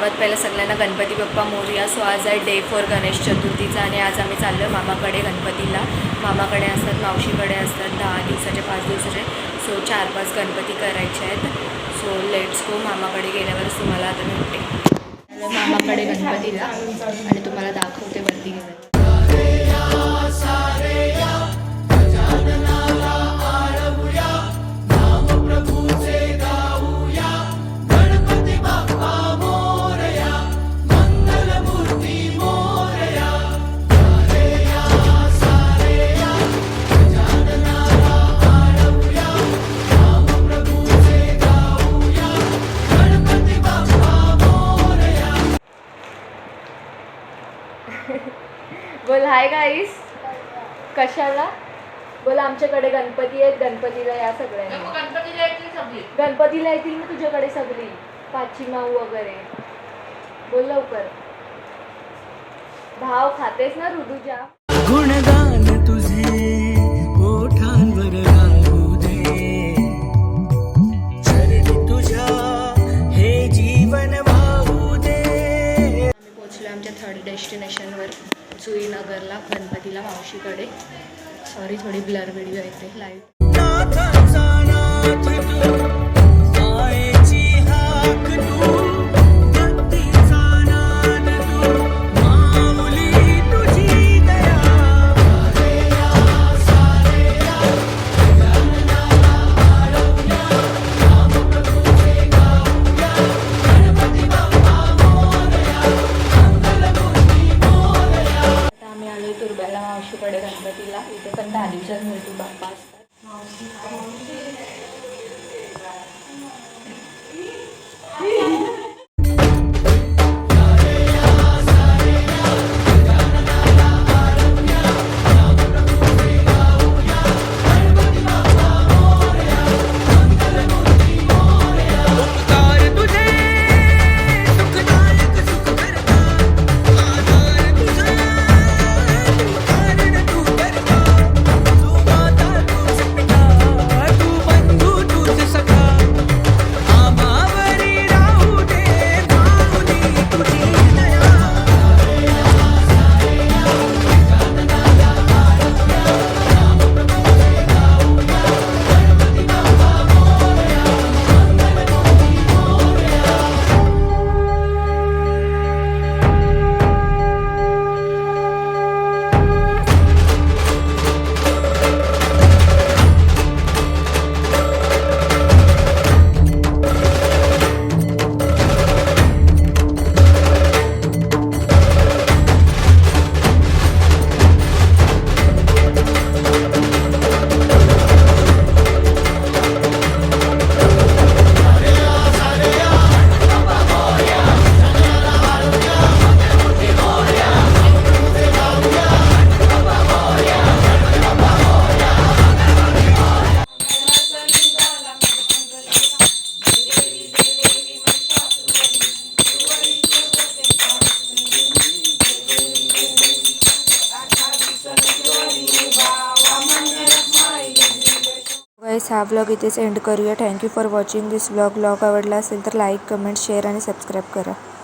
सर्वात पहिलं सगळ्यांना गणपती बाप्पा मोरया. सो आज आहे डे 4 गणेश चतुर्थीचा आणि आज आम्ही चाललो मामाकडे गणपतीला. मामाकडे असतात, मावशीकडे असतात 10 दिवसाचे 5 दिवसाचे. सो 4-5 गणपती करायचे आहेत. So let's go. मामाकडे गेल्यावरच तुम्हाला आता भेटते. मामाकडे गणपतीला आणि तुम्हाला दाखवते वरती गेलं. बोल हाय गाईस. कशाला बोल. आमच्याकडे गणपती आहेत, गणपतीला या सगळ्यांनी. गणपतीला येतील ना तुझ्याकडे सगळी, पाची माऊ वगैरे. बोल लवकर. भाव खातेस ना ऋतुजा. गुणगान तुझे ओठांवर गाऊ दे, चरणी तुझ्या हे जीवन वाहू दे. आम्ही पोहोचलो आमच्या थर्ड डेस्टिनेशनवर, जुईनगरला गणपतीला मावशीकडे. सॉरी थोडी ब्लर व्हिडिओ येते. लाईव्ह मावशीकडे गणपतीला. इथे पण 10 दिवसात मिळतो बाप्पा असतात. गाइस, हा व्लॉग इथेच एंड करूया. Thank you for watching this vlog. आवडला असेल तर लाईक, कमेंट, शेअर आणि सबस्क्राईब करा.